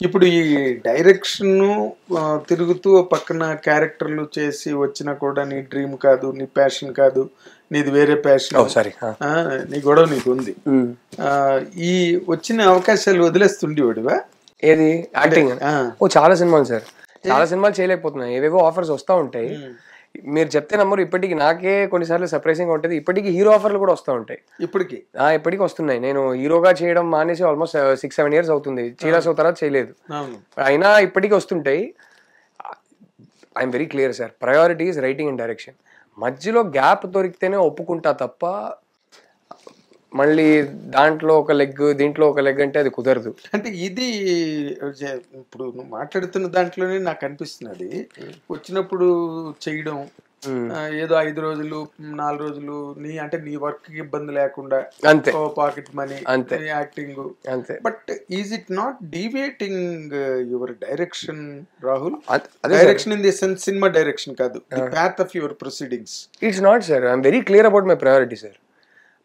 ఇప్పుడు ఈ డైరెక్షన్ తిరుగుతూ పక్కన క్యారెక్టర్లు చేసి వచ్చినా కూడా నీ డ్రీమ్ కాదు, నీ ప్యాషన్ కాదు, నీది వేరే ప్యాషన్, సారీ నీ గొడవ నీకు ఉంది. ఈ వచ్చిన అవకాశాలు వదిలేస్తుండేవాడివా? ఏది యాక్టింగ్? చాలా సినిమాలు సార్, చాలా సినిమాలు చేయలేకపోతున్నాయి. ఏవేవో ఆఫర్స్ వస్తూ ఉంటాయి. మీరు చెప్తే నమ్మరు, ఇప్పటికి నాకే కొన్నిసార్లు సర్ప్రైజింగ్ ఉంటుంది. ఇప్పటికి హీరో ఆఫర్లు కూడా వస్తూ ఉంటాయి. ఇప్పటికి వస్తున్నాయి. నేను హీరోగా చేయడం మానేసి ఆల్మోస్ట్ 6-7 years అవుతుంది. చీలాసో తర్వాత చేయలేదు, అయినా ఇప్పటికీ వస్తుంటాయి. I'm very clear sir, priority is writing and direction. మధ్యలో గ్యాప్ దొరికితేనే ఒప్పుకుంటా తప్ప మళ్ళీ దాంట్లో ఒక లెగ్ దీంట్లో ఒక లెగ్ అంటే అది కుదరదు. అంటే ఇది ఇప్పుడు నువ్వు మాట్లాడుతున్న దాంట్లోనే నాకు అనిపిస్తున్నది, వచ్చినప్పుడు చేయడం ఏదో 5 రోజులు 4 రోజులు నీ వర్క్ కి ఇబ్బంది లేకుండా అంతే, పాకెట్ మనీ అంతే, యాక్టింగ్ అంతే. But is it not deviating your direction Rahul? Direction in the sense cinema direction కాదు, the path of your proceedings. It's not sir, I'm very clear about my priority sir.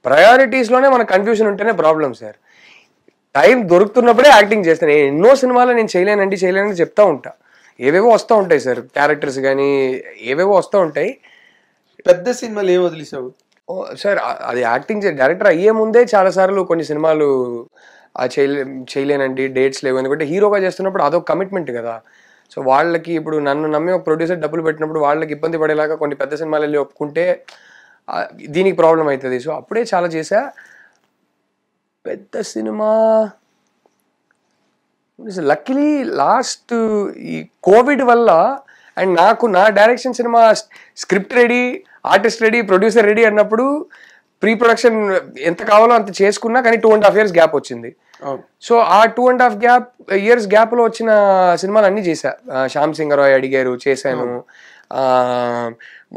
ప్రయారిటీస్లోనే మనకు confusion ఉంటేనే problem sir. Time దొరుకుతున్నప్పుడే acting చేస్తాను. ఎన్నో సినిమాలు నేను చేయలేనని చెప్తా ఉంటా. ఏవేవో వస్తూ ఉంటాయి సార్, క్యారెక్టర్స్ కానీ ఏవేవో వస్తూ ఉంటాయి. పెద్ద సినిమాలు ఏం వదిలేసావు సార్? అది యాక్టింగ్ డైరెక్టర్ అయ్యే ముందే చాలాసార్లు కొన్ని సినిమాలు చేయలేనండి, డేట్స్ లేవు. ఎందుకంటే హీరోగా చేస్తున్నప్పుడు అదొక కమిట్మెంట్ కదా. సో వాళ్ళకి ఇప్పుడు నన్ను నమ్మి ఒక ప్రొడ్యూసర్ డబ్బులు పెట్టినప్పుడు వాళ్ళకి ఇబ్బంది పడేలాగా కొన్ని పెద్ద సినిమాలు వెళ్ళి ఒప్పుకుంటే దీనికి ప్రాబ్లం అవుతుంది. సో అప్పుడే చాలా చేశా. పెద్ద సినిమా లక్కీలీ లాస్ట్ ఈ కోవిడ్ వల్ల అండ్ నా direction cinema script ready, artist ready, producer ready అన్నప్పుడు ప్రీ ప్రొడక్షన్ ఎంత కావాలో అంత చేసుకున్నా, కానీ 2.5 years గ్యాప్ వచ్చింది. సో ఆ 2.5 years గ్యాప్లో వచ్చిన సినిమాలు అన్నీ చేశా. శ్యామ్ సింగ్ రాయ్ అడిగారు, చేశాను.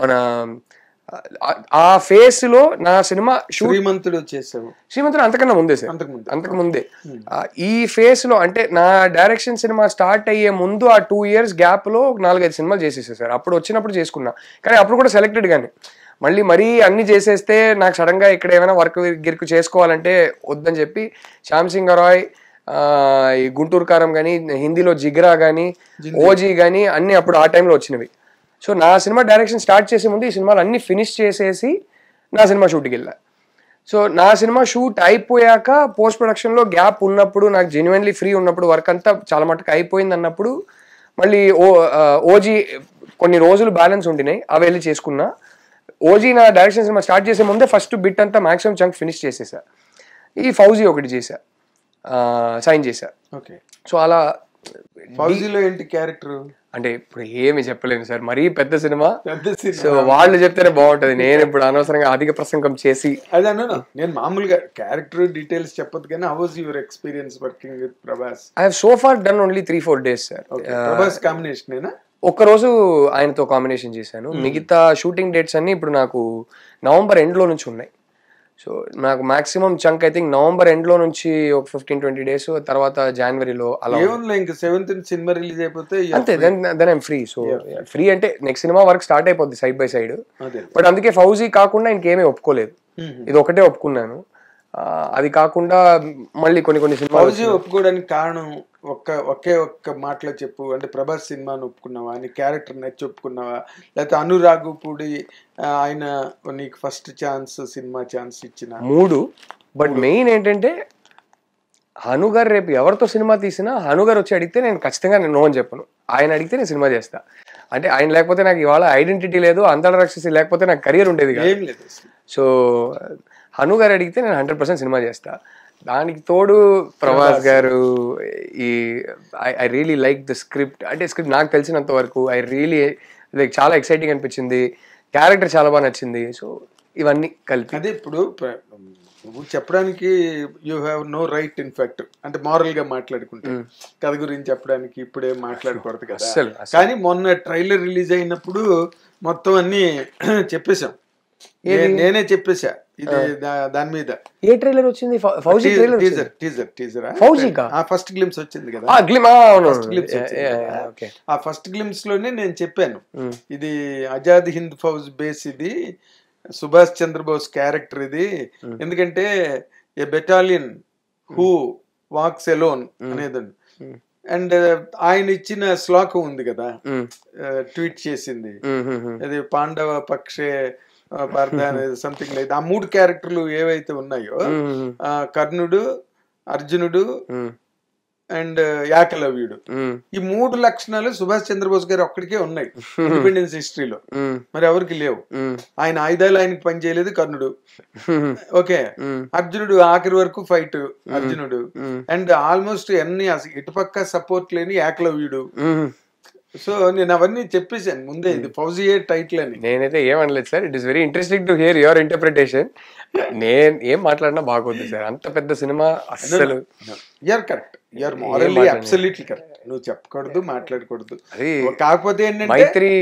మన ఆ ఫేస్ లో నా సినిమా శ్రీమంతుడు చేసావు. శ్రీమంతుడు అంతకన్నా ముందే సార్, అంతకుముందే. ఈ ఫేస్ లో అంటే నా డైరెక్షన్ సినిమా స్టార్ట్ అయ్యే ముందు ఆ 2 years గ్యాప్ లో 4-5 సినిమాలు చేసేసా సార్. అప్పుడు వచ్చినప్పుడు చేసుకున్నా, కానీ అప్పుడు కూడా సెలెక్టెడ్ గానే. మరీ అన్ని చేసేస్తే నాకు సడన్ గా ఇక్కడ ఏమైనా వర్క్ గిర్కు చేసుకోవాలంటే వద్దని చెప్పి శ్యామ్ సింగ్ రాయ్, ఈ గుంటూరు కారం కానీ, హిందీలో జిగ్రా కానీ, ఓజీ కానీ అన్ని అప్పుడు ఆ టైంలో వచ్చినవి. సో నా సినిమా డైరెక్షన్ స్టార్ట్ చేసే ముందు ఈ సినిమాలు అన్ని ఫినిష్ చేసేసి నా సినిమా షూట్కి వెళ్ళా. సో నా సినిమా షూట్ అయిపోయాక పోస్ట్ ప్రొడక్షన్లో గ్యాప్ ఉన్నప్పుడు, నాకు జెన్యున్లీ ఫ్రీ ఉన్నప్పుడు, వర్క్ అంతా చాలా మటుకు అయిపోయింది అన్నప్పుడు మళ్ళీ ఓజీ కొన్ని రోజులు బ్యాలెన్స్ ఉండినాయి, అవి వెళ్ళి చేసుకున్నా. ఓజీ నా డైరెక్షన్ సినిమా స్టార్ట్ చేసే ముందే ఫస్ట్ బిట్ అంతా మాక్సిమం చంక్ ఫినిష్ చేసేసా. ఈ ఫౌజీ ఒకటి చేశా, సైన్ చేశా. సో అలా. ఫౌజీలో ఏంటి క్యారెక్టర్ అంటే ఇప్పుడు ఏమి చెప్పలేను సార్, మరీ పెద్ద సినిమా. సో వాళ్ళు చెప్తేనే బాగుంటది, నేను ఇప్పుడు అనవసరంగా అధిక ప్రసంగం చేసి. అదే నేను మామూలుగా క్యారెక్టర్ డీటెయిల్స్ చెప్పదు కానీ, how was your experience working with Prabhas? I have so far done only 3-4 days sir. Prabhas combination ఒక్కరోజు ఆయనతో కాంబినేషన్ చేశాను. మిగతా షూటింగ్ డేట్స్ అన్ని ఇప్పుడు నాకు నవంబర్ ఎండ్లో నుంచి ఉన్నాయి. సో నాకు maximum chunk I think November ఎండ్లో నుంచి ఒక 15-20 days, తర్వాత జనవరిలో అలా. ఇంకా 7th సినిమా రిలీజ్ అయిపోతే అంతే, then I'm free. So free అంటే నెక్స్ట్ సినిమా వర్క్ స్టార్ట్ అయిపోద్ది సైడ్ బై సైడ్. బట్ అందుకే ఫౌజీ కాకుండా ఇంకేమీ ఒప్పుకోలేదు, ఇది ఒకటే ఒప్పుకున్నాను. అది కాకుండా మళ్ళీ కొన్ని సినిమా. ఫౌజీ ఒప్పుకోవడానికి కారణం ఒకే ఒక్క మాటలో చెప్పు. అంటే ప్రభాస్ సినిమాను ఒప్పుకున్నావా, నీ క్యారెక్టర్ నచ్చి ఒప్పుకున్నావా, లేకపోతే అనురాగుపూడి ఆయన నీకు ఫస్ట్ ఛాన్స్, సినిమా ఛాన్స్ ఇచ్చిన? 3. బట్ మెయిన్ ఏంటంటే హనుగారు రేపు ఎవరితో సినిమా తీసినా హనుగారు వచ్చి అడిగితే నేను ఖచ్చితంగా నో అని చెప్పను. ఆయన అడిగితే నేను సినిమా చేస్తా. అంటే ఆయన లేకపోతే నాకు ఇవాళ ఐడెంటిటీ లేదు, అంతర రాక్షసి లేకపోతే నాకు కెరియర్ ఉండేది కాదు. సో హనుగారు అడిగితే నేను 100% సినిమా చేస్తా. దానికి తోడు ప్రభాస్ గారు, I really like the script. అంటే స్క్రిప్ట్ నాకు తెలిసినంత వరకు ఐ రియలీ లైక్, చాలా ఎక్సైటింగ్ అనిపించింది, క్యారెక్టర్ చాలా బాగా నచ్చింది. సో ఇవన్నీ కలిపి. అదే ఇప్పుడు నువ్వు చెప్పడానికి you have no right in fact, అంటే మారల్ గా మాట్లాడుకుంటే కథ గురించి చెప్పడానికి ఇప్పుడే మాట్లాడకూడదు కదా. కానీ మొన్న ట్రైలర్ రిలీజ్ అయినప్పుడు మొత్తం అన్ని చెప్పేశాం, నేనే చెప్పేశా. ఇది దాని మీద ఏ ట్రైలర్ వచ్చింది? ఫౌజీ ట్రైలర్, టీజర్ ఫౌజీకా ఫస్ట్ గ్లిమ్స్ వచ్చింది కదా. ఆ ఫస్ట్ గ్లిమ్స్ లోనే నేను చెప్పాను, ఇది ఆజాద్ హింద్ ఫౌజ్ బేస్, ఇది సుభాష్ చంద్రబోస్ క్యారెక్టర్ ఇది. ఎందుకంటే ఏ బెటాలియన్ హూ వాక్స్ ఎలోన్ అనేది అండ్ ఆయన ఇచ్చిన శ్లోకం ఉంది కదా, ట్వీట్ చేసింది, అది పాండవ పక్షే భారత అనేది సంథింగ్ లేదు. ఆ 3 క్యారెక్టర్లు ఏవైతే ఉన్నాయో, కర్ణుడు, అర్జునుడు అండ్ ఏకలవ్యుడు, ఈ 3 లక్షణాలు సుభాష్ చంద్రబోస్ గారు ఒక్కడికే ఉన్నాయి ఇండిపెండెన్స్ హిస్టరీలో, మరి ఎవరికి లేవు. ఆయన ఆయుధాలు ఆయనకి పని చేయలేదు కర్ణుడు, ఓకే. అర్జునుడు ఆఖరి వరకు ఫైట్ అర్జునుడు, అండ్ ఆల్మోస్ట్ అన్ని ఇటుపక్క సపోర్ట్ లేని ఏకలవ్యుడు. సో నేను అవన్నీ చెప్పేసాను ముందే, ఇది ఫౌజియే టైటిల్ అని. నేనైతే ఏమనలేదు sir, it is very interesting to hear your interpretation. నేను ఏం మాట్లాడినా బాగుంది సార్, అంత పెద్ద సినిమా అసలు. You're correct, you're morally absolutely correct. నువ్వు చెప్పకూడదు, మాట్లాడకూడదు. కాకపోతే ఏంటంటే మైత్రి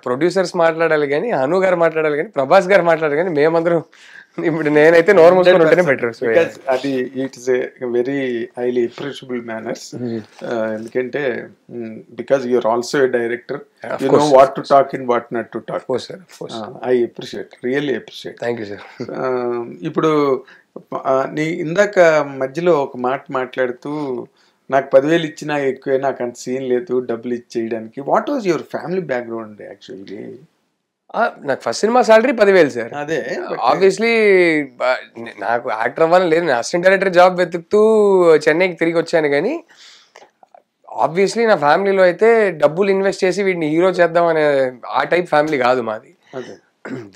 ప్రొడ్యూసర్స్ మాట్లాడాలి కానీ, అను గారు మాట్లాడాలి కానీ, ప్రభాస్ గారు మాట్లాడాలి కానీ, మేమందరం ఇప్పుడు నేనైతే నోర్ మూసుకొని ఉంటేనే బెటర్. అది it's very highly appreciable manners. ఎందుకంటే because you're also a director, you know what to talk in what not to talk. I appreciate, really appreciate. Thank you sir. ఇప్పుడు నీ ఇందాక మధ్యలో ఒక మాట మాట్లాడుతూ, నాకు 10,000 ఇచ్చినా ఎక్కువే, నాకు అంత సీన్ లేదు డబ్బులు ఇచ్చేయడానికి. What was your family background actually? నాకు ఫస్ట్ సినిమా సాలరీ 10,000 సార్. అదే ఆబ్వియస్లీ నాకు యాక్టర్ అవ్వాలని లేదు, నేను అసిస్టెంట్ డైరెక్టర్ జాబ్ వెతుకుతూ చెన్నైకి తిరిగి వచ్చాను. కానీ ఆబ్వియస్లీ నా ఫ్యామిలీలో అయితే డబ్బులు ఇన్వెస్ట్ చేసి వీడిని హీరో చేద్దాం అనే ఆ టైప్ ఫ్యామిలీ కాదు మాది.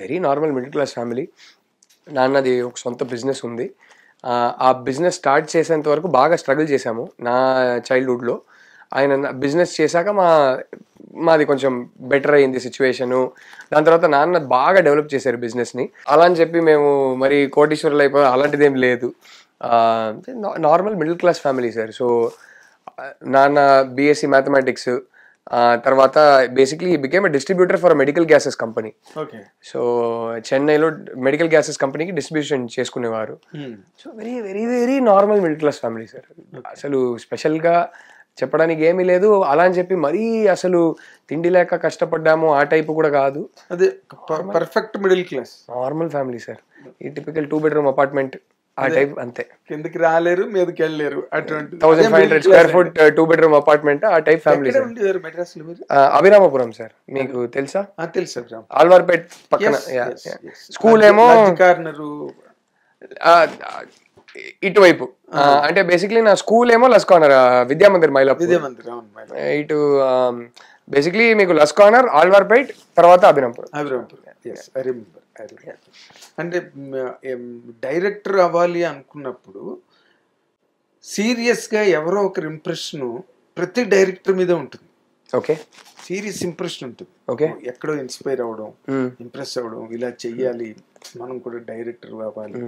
Very normal middle class family. నాన్నది ఒక సొంత బిజినెస్ ఉంది. ఆ బిజినెస్ స్టార్ట్ చేసేంత వరకు బాగా స్ట్రగుల్ చేశాము నా చైల్డ్హుడ్లో. ఆయన బిజినెస్ చేశాక మాది కొంచెం బెటర్ అయింది సిచ్యువేషను. దాని తర్వాత నాన్న బాగా డెవలప్ చేశారు బిజినెస్ని. అలా అని చెప్పి మేము మరి కోటీశ్వరులు అయిపోయి అలాంటిది ఏం లేదు. Normal middle class family sir. So నాన్న బీఎస్సీ మ్యాథమెటిక్స్, తర్వాత basically became a distributor for medical gases company. So చెన్నైలో మెడికల్ గ్యాసెస్ కంపెనీకి డిస్ట్రిబ్యూషన్ చేసుకునేవారు. So very very very normal middle class family sir. అసలు స్పెషల్గా చెప్పడానికి ఏమీ లేదు. అలా అని చెప్పి మరీ అసలు తిండి లేక కష్టపడ్డాము ఆ టైప్ కూడా కాదు. అదే perfect middle class normal family sir. ఈ టిపికల్ 2 bedroom అపార్ట్మెంట్ ఆ టైప్, అంతే. కిందకి రాలేరు మీదకి వెళ్ళలేరు, అటువంటి 1500 square foot 2 bedroom అపార్ట్మెంట్ ఆ టైప్ ఫ్యామిలీ. అభిరామపురం సార్, మీకు తెలుసా? తెలుసు, ఆల్వార్పేట్ పక్కన. స్కూల్ ఏమో ఇటువైపు, అంటే బేసిక్లీ నా స్కూల్ ఏమో లస్ కార్నర్ విద్యామందిర్ మైలాపూర్. ఇటు బేసిక్లీ మీకు లస్ కార్నర్, ఆల్వార్పేట్, తర్వాత అభిరామపురం. అంటే డైరెక్టర్ అవ్వాలి అనుకున్నప్పుడు సీరియస్గా ఎవరో ఒకరి ఇంప్రెషన్ ప్రతి డైరెక్టర్ మీద ఉంటుంది. ఓకే, సీరియస్ ఇంప్రెషన్ ఉంటుంది. ఓకే, ఎక్కడో ఇన్స్పైర్ అవ్వడం, ఇంప్రెస్ అవ్వడం, ఇలా చెయ్యాలి మనం కూడా డైరెక్టర్ అవ్వాలి.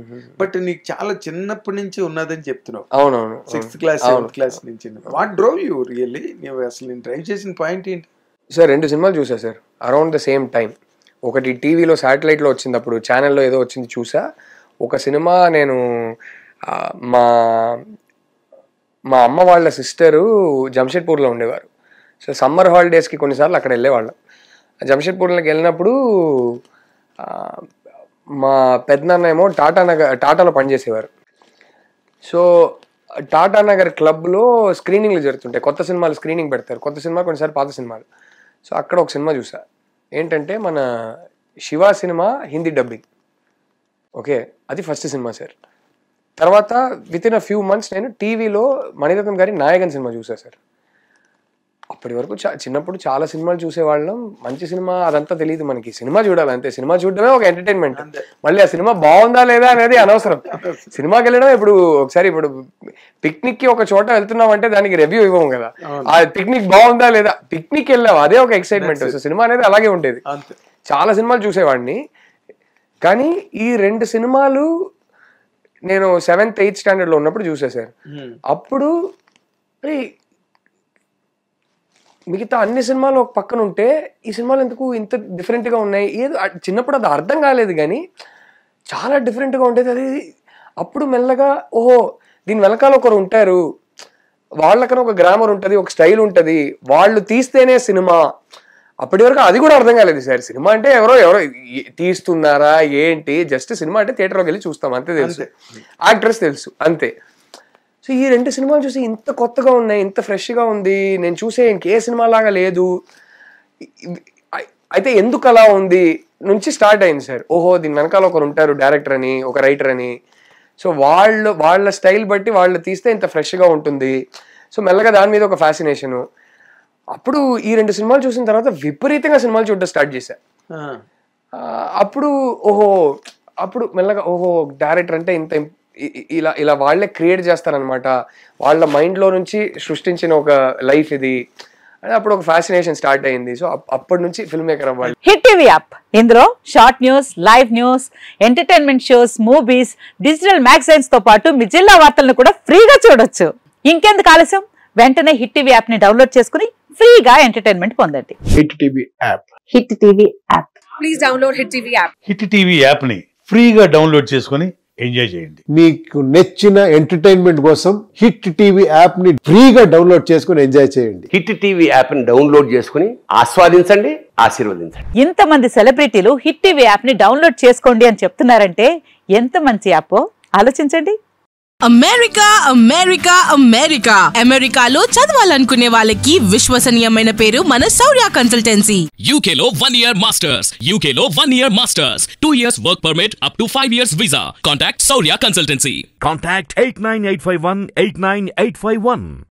బట్ నీకు చాలా చిన్నప్పటి నుంచి ఉన్నదని చెప్తున్నావు. అవునవును, 6th class 7th class నుంచి. What drove you really? నువ్వు అసలు నేను డ్రైవ్ చేసిన పాయింట్ ఏంటి? సార్ 2 సినిమాలు చూసా sir around the same time. ఒకటి టీవీలో శాటిలైట్లో వచ్చింది, అప్పుడు ఛానల్లో ఏదో వచ్చింది చూసా. ఒక సినిమా నేను మా అమ్మ వాళ్ళ సిస్టరు జంషెడ్పూర్లో ఉండేవారు. సో సమ్మర్ హాలిడేస్కి కొన్నిసార్లు అక్కడ వెళ్ళేవాళ్ళం. జంషెడ్పూర్లోకి వెళ్ళినప్పుడు మా పెద్దనాన్న ఏమో టాటాలో పనిచేసేవారు. సో టాటా నగర్ క్లబ్లో స్క్రీనింగ్లు జరుగుతుంటాయి, కొత్త సినిమాలు స్క్రీనింగ్ పెడతారు, కొత్త సినిమా కొన్నిసార్లు పాత సినిమాలు. సో అక్కడ ఒక సినిమా చూసా, ఏంటంటే మన Shiva cinema Hindi dubbing. Okay, అది ఫస్ట్ సినిమా సార్. తర్వాత with in a few months నేను టీవీలో మణిరత్నం గారి నాయకన్ సినిమా చూసా సార్. అప్పటి వరకు చిన్నప్పుడు చాలా సినిమాలు చూసేవాళ్ళం, మంచి సినిమా అదంతా తెలియదు మనకి, సినిమా చూడాలి అంతే, సినిమా చూడడమే ఒక ఎంటర్టైన్మెంట్. మళ్ళీ ఆ సినిమా బాగుందా లేదా అనేది అనవసరం. సినిమాకి వెళ్ళడం ఇప్పుడు పిక్నిక్ కి ఒక చోట వెళ్తున్నాం అంటే దానికి రివ్యూ ఇవ్వము కదా, ఆ పిక్నిక్ బాగుందా లేదా, పిక్నిక్ వెళ్ళావు అదే ఒక ఎక్సైట్మెంట్. సో సినిమా అనేది అలాగే ఉండేది. చాలా సినిమాలు చూసేవాడిని, కానీ ఈ 2 సినిమాలు నేను 7th 8th స్టాండర్డ్ లో ఉన్నప్పుడు చూసా సార్. అప్పుడు మిగతా అన్ని సినిమాలు ఒక పక్కన ఉంటే ఈ సినిమాలు ఎందుకు ఇంత డిఫరెంట్గా ఉన్నాయి, ఏదో చిన్నప్పుడు అది అర్థం కాలేదు కానీ చాలా డిఫరెంట్గా ఉండేది అది. అప్పుడు మెల్లగా ఓహో దీని వెనకాల ఒకరు ఉంటారు, వాళ్ళకన్నా ఒక గ్రామర్ ఉంటుంది, ఒక స్టైల్ ఉంటుంది, వాళ్ళు తీస్తేనే సినిమా. అప్పటి వరకు అది కూడా అర్థం కాలేదు సార్. సినిమా అంటే ఎవరో తీస్తున్నారా ఏంటి, జస్ట్ సినిమా అంటే థియేటర్లోకి వెళ్ళి చూస్తాం అంతే, తెలుసు యాక్టర్స్ తెలుసు అంతే. సో సో ఈ 2 సినిమాలు చూసి ఇంత కొత్తగా ఉన్నాయి, ఇంత ఫ్రెష్గా ఉంది, నేను చూసే ఇంకే సినిమా లాగా లేదు, అయితే ఎందుకు అలా ఉంది నుంచి స్టార్ట్ అయింది సార్. ఓహో దీని వెనకాల ఒకరు ఉంటారు, డైరెక్టర్ అని, ఒక రైటర్ అని. సో వాళ్ళ స్టైల్ బట్టి వాళ్ళు తీస్తే ఇంత ఫ్రెష్గా ఉంటుంది. సో మెల్లగా దాని మీద ఒక ఫ్యాసినేషను. అప్పుడు ఈ 2 సినిమాలు చూసిన తర్వాత విపరీతంగా సినిమాలు చూడడం స్టార్ట్ చేశా. అప్పుడు మెల్లగా డైరెక్టర్ అంటే ఇంత ఇలా వాళ్ళే క్రియేట్ చేస్తారనమాట, వాళ్ళ మైండ్లో నుంచి సృష్టించిన ఒక లైఫ్ ఇది అని అప్పుడు ఒక ఫ్యాసినేషన్ స్టార్ట్ అయింది. సో అప్పటి నుంచి ఫిల్మ్ మేకర్ అవ్వాలి. హిట్ టీవీ యాప్, ఇందులో short news, live news, entertainment shows, movies, digital magazines తో పాటు మీ జిల్లా వార్తలను కూడా ఫ్రీగా చూడొచ్చు. ఇంకెందుకు ఆలస్యం, వెంటనే హిట్ టీవీ యాప్ ని డౌన్లోడ్ చేసుకుని ఫ్రీగా ఎంటర్టైన్మెంట్ పొందండి. Hit TV app. Hit TV app. Please download hit TV app. Hit TV app ని ఫ్రీగా డౌన్లోడ్ చేసుకుని ఎంజాయ్ చేయండి. మీకు నచ్చిన ఎంటర్టైన్మెంట్ కోసం హిట్ టీవీ యాప్ ని ఫ్రీగా డౌన్లోడ్ చేసుకుని ఎంజాయ్ చేయండి. హిట్ టీవీ యాప్ ని డౌన్లోడ్ చేసుకుని ఆస్వాదించండి, ఆశీర్వదించండి. ఇంతమంది సెలబ్రిటీలు హిట్ టీవీ యాప్ ని డౌన్లోడ్ చేసుకోండి అని చెప్తున్నారంటే ఎంత మంచి యాప్ ఆలోచించండి. అమెరికా అమెరికా అమెరికా అమెరికాలో చదవాలనుకునే వాళ్ళకి విశ్వసనీయమైన పేరు మన శౌర్య కన్సల్టెన్సీ. UK లో 1 year masters, UK లో 1 year masters, 2 years work permit up to 5 years visa. Contact Shaurya Consultancy. Contact 89851 89851.